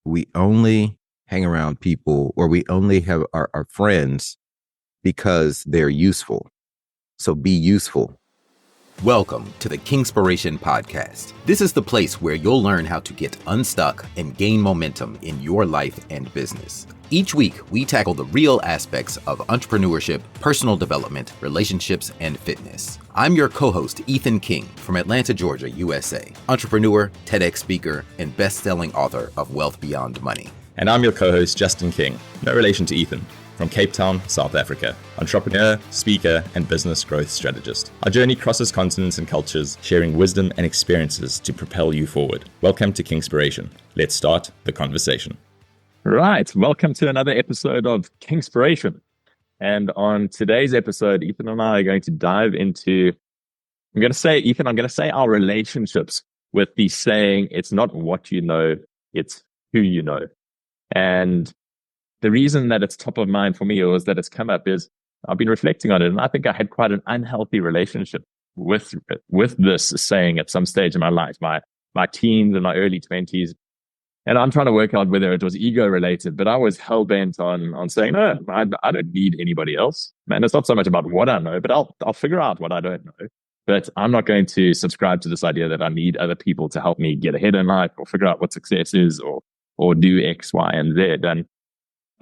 we only hang around people or we only have our friends because they're useful. So be useful. Welcome to the Kingspiration podcast. This is the place where you'll learn how to get unstuck and gain momentum in your life and business. Each week, we tackle the real aspects of entrepreneurship, personal development, relationships, and fitness. I'm your co-host, Ethan King, from Atlanta, Georgia, USA, entrepreneur, TEDx speaker, and best-selling author of Wealth Beyond Money. And I'm your co-host, Justin King, no relation to Ethan, from Cape Town, South Africa, entrepreneur, speaker, and business growth strategist. Our journey crosses continents and cultures, sharing wisdom and experiences to propel you forward. Welcome to Kingspiration. Let's start the conversation. Right. Welcome to another episode of Kingspiration. And on today's episode, Ethan and I are going to dive into, I'm going to say our relationships with the saying, it's not what you know, it's who you know. And the reason that it's top of mind for me, or is that it's come up, is I've been reflecting on it, and I think I had quite an unhealthy relationship with this saying at some stage in my life, my teens and my early 20s. And I'm trying to work out whether it was ego related, but I was hell bent on saying, no, I don't need anybody else. Man, it's not so much about what I know, but I'll figure out what I don't know. But I'm not going to subscribe to this idea that I need other people to help me get ahead in life or figure out what success is or do X, Y, and Z. And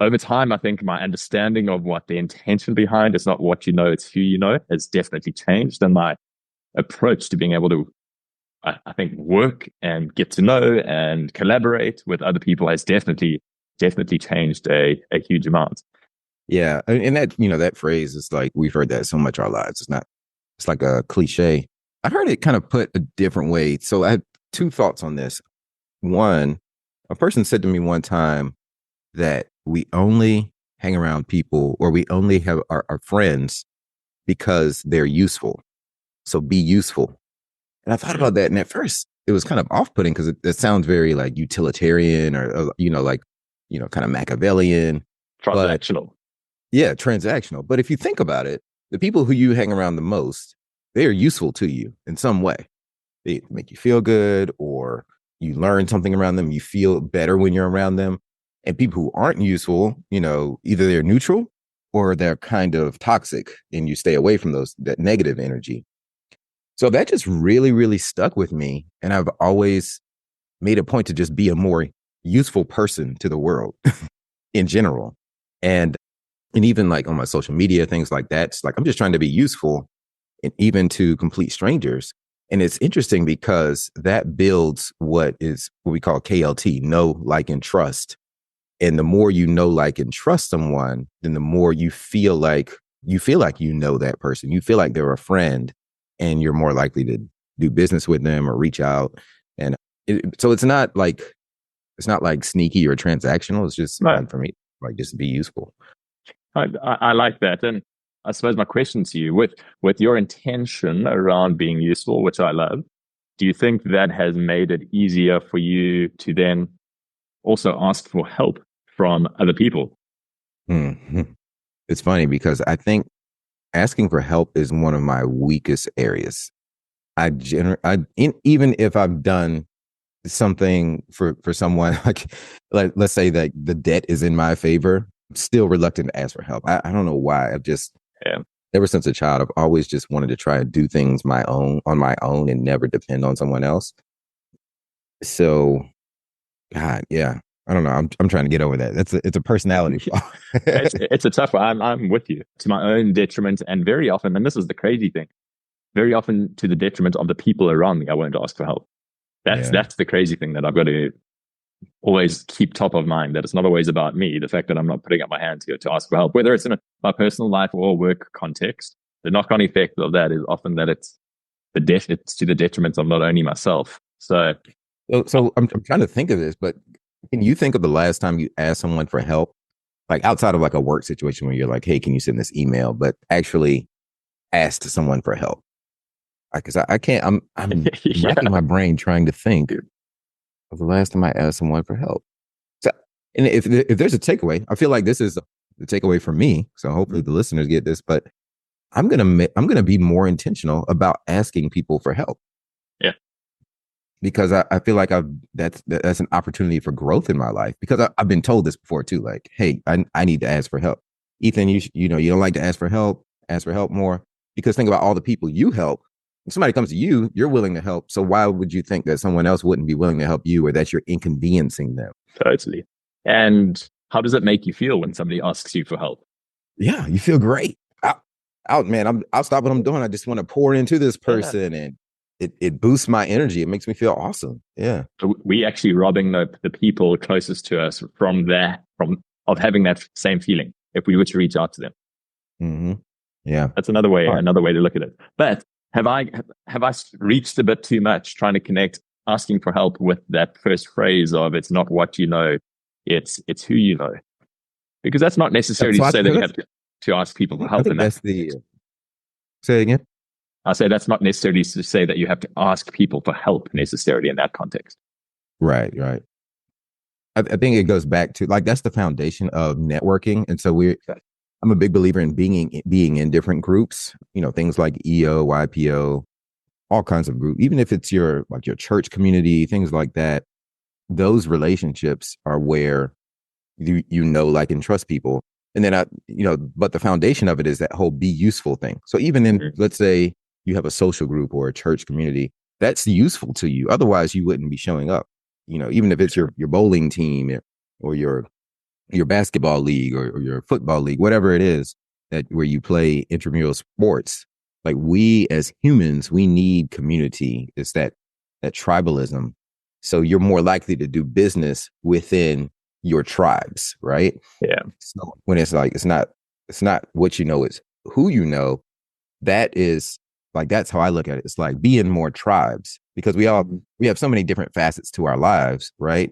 over time, I think my understanding of what the intention behind it's not what you know, it's who you know has definitely changed. And my approach to being able to, I think, work and get to know and collaborate with other people has definitely changed a huge amount. Yeah. And that phrase is like, we've heard that so much our lives. It's like a cliche. I heard it kind of put a different way. So I had two thoughts on this. One, a person said to me one time that we only hang around people or we only have our friends because they're useful. So be useful. And I thought about that. And at first it was kind of off-putting because it sounds very like utilitarian or kind of Machiavellian. Transactional. Transactional. But if you think about it, the people who you hang around the most, they are useful to you in some way. They make you feel good, or you learn something around them. You feel better when you're around them. And people who aren't useful, either they're neutral or they're kind of toxic, and you stay away from that negative energy. So that just really, really stuck with me. And I've always made a point to just be a more useful person to the world in general. And even like on my social media, things like that, it's like I'm just trying to be useful, and even to complete strangers. And it's interesting because that builds what we call KLT, know, like, and trust. And the more you know, like, and trust someone, then the more you feel like you know that person. You feel like they're a friend, and you're more likely to do business with them or reach out. And so it's not like sneaky or transactional. It's just fun for me, like, just to be useful. I like that. And I suppose my question to you, with your intention around being useful, which I love, do you think that has made it easier for you to then also ask for help from other people? Mm-hmm. It's funny because I think asking for help is one of my weakest areas. Even if I've done something for someone, like let's say that the debt is in my favor, I'm still reluctant to ask for help. I don't know why. Ever since a child, I've always just wanted to try and do things on my own and never depend on someone else. So, God, yeah. I don't know. I'm trying to get over that. It's a personality flaw. It's a tough one. I'm with you, to my own detriment, and very often, and this is the crazy thing, very often to the detriment of the people around me. I won't ask for help. That's the crazy thing that I've got to always keep top of mind. That it's not always about me. The fact that I'm not putting up my hand to ask for help, whether it's in my personal life or work context, the knock-on effect of that is often that it's to the detriment of not only myself. So I'm trying to think of this, but can you think of the last time you asked someone for help, like outside of like a work situation where you're like, hey, can you send this email, but actually asked someone for help? Because I can't, I'm racking my brain trying to think of the last time I asked someone for help. So, and if there's a takeaway, I feel like this is the takeaway for me. So hopefully the listeners get this, but I'm gonna be more intentional about asking people for help. Yeah. because I feel like that's an opportunity for growth in my life, because I've been told this before too. Like, hey, I need to ask for help. Ethan, you know, you don't like to ask for help more, because think about all the people you help. If somebody comes to you, you're willing to help. So why would you think that someone else wouldn't be willing to help you, or that you're inconveniencing them? Totally. And how does it make you feel when somebody asks you for help? Yeah, you feel great. Man, I'll stop what I'm doing. I just want to pour into this person, and it boosts my energy. It makes me feel awesome. Yeah. So we actually robbing the people closest to us from of having that same feeling if we were to reach out to them. Mm-hmm. Yeah. That's another way to look at it. But have I reached a bit too much trying to connect asking for help with that first phrase of it's not what you know, it's who you know? Because that's not necessarily to say that you have to ask people for help. I think that's say it again. I say that's not necessarily to say that you have to ask people for help necessarily in that context. Right. I think it goes back to, like, that's the foundation of networking. And so I'm a big believer in being in different groups, you know, things like EO, YPO, all kinds of groups, even if it's your church community, things like that. Those relationships are where you know, like, and trust people. And then but the foundation of it is that whole be useful thing. So even in, let's say you have a social group or a church community, that's useful to you. Otherwise you wouldn't be showing up, you know, even if it's your bowling team or your basketball league or your football league, whatever it is where you play intramural sports. Like, we as humans, we need community. It's that tribalism. So you're more likely to do business within your tribes, right? Yeah. So when it's like, it's not what you know, it's who you know. That is, like, that's how I look at it. It's like, be in more tribes, because we have so many different facets to our lives, right?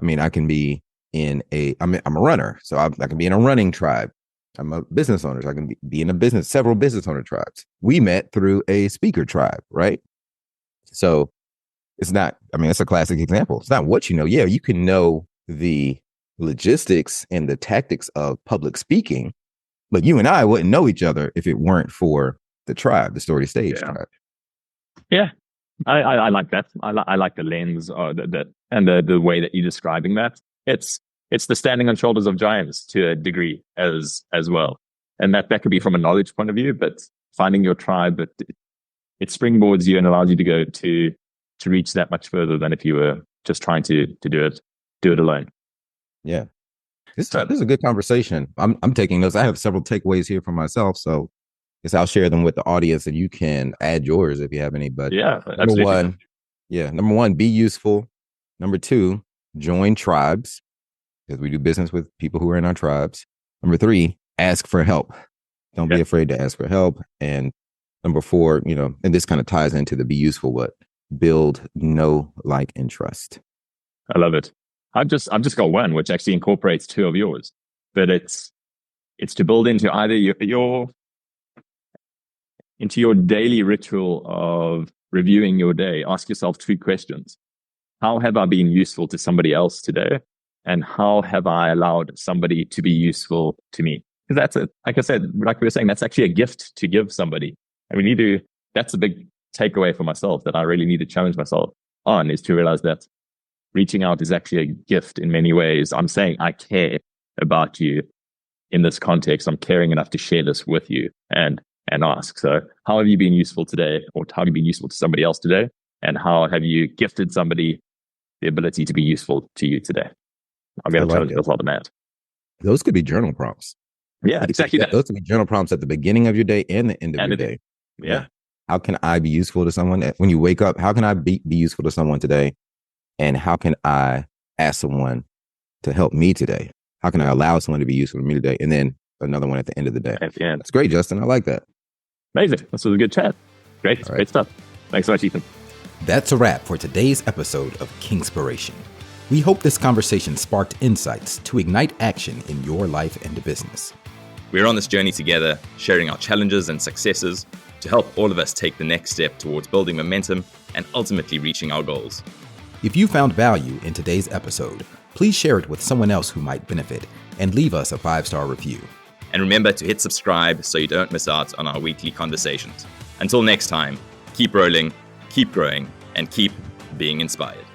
I mean, I can be I'm a runner, so I can be in a running tribe. I'm a business owner, so I can be in several business owner tribes. We met through a speaker tribe, right? So it's not, I mean, it's a classic example. It's not what you know. Yeah, you can know the logistics and the tactics of public speaking, but you and I wouldn't know each other if it weren't for the tribe, the Story Stage tribe. Yeah, I like that. I like the lens and the way that you're describing that. It's the standing on shoulders of giants to a degree as well, and that could be from a knowledge point of view, but finding your tribe, it springboards you and allows you to go to reach that much further than if you were just trying to do it alone. Yeah. This is a good conversation. I'm taking notes. I have several takeaways here for myself, so I guess I'll share them with the audience, and you can add yours if you have any. But number one, be useful. Number two, join tribes, because we do business with people who are in our tribes. Number three, ask for help. Don't be afraid to ask for help. And number four, you know, and this kind of ties into the be useful, but build, know, like, and trust. I love it. I've just got one, which actually incorporates two of yours, but it's to build into either into your daily ritual of reviewing your day. Ask yourself two questions. How have I been useful to somebody else today? And how have I allowed somebody to be useful to me? Because like I said, like we were saying, that's actually a gift to give somebody. And that's a big takeaway for myself that I really need to challenge myself on, is to realize that reaching out is actually a gift in many ways. I'm saying I care about you in this context. I'm caring enough to share this with you and ask. So how have you been useful today? Or how have you been useful to somebody else today? And how have you gifted somebody the ability to be useful to you today? I'm going to challenge myself on that. Those could be journal prompts. Yeah, exactly. Those could be journal prompts at the beginning of your day and the end of your day. Yeah. How can I be useful to someone? When you wake up, how can I be useful to someone today? And how can I ask someone to help me today? How can I allow someone to be useful to me today? And then another one at the end of the day. That's great, Justin. I like that. Amazing. This was a good chat. Great stuff. Thanks so much, Ethan. That's a wrap for today's episode of Kingspiration. We hope this conversation sparked insights to ignite action in your life and business. We're on this journey together, sharing our challenges and successes to help all of us take the next step towards building momentum and ultimately reaching our goals. If you found value in today's episode, please share it with someone else who might benefit and leave us a 5-star review. And remember to hit subscribe so you don't miss out on our weekly conversations. Until next time, keep rolling, keep growing, and keep being inspired.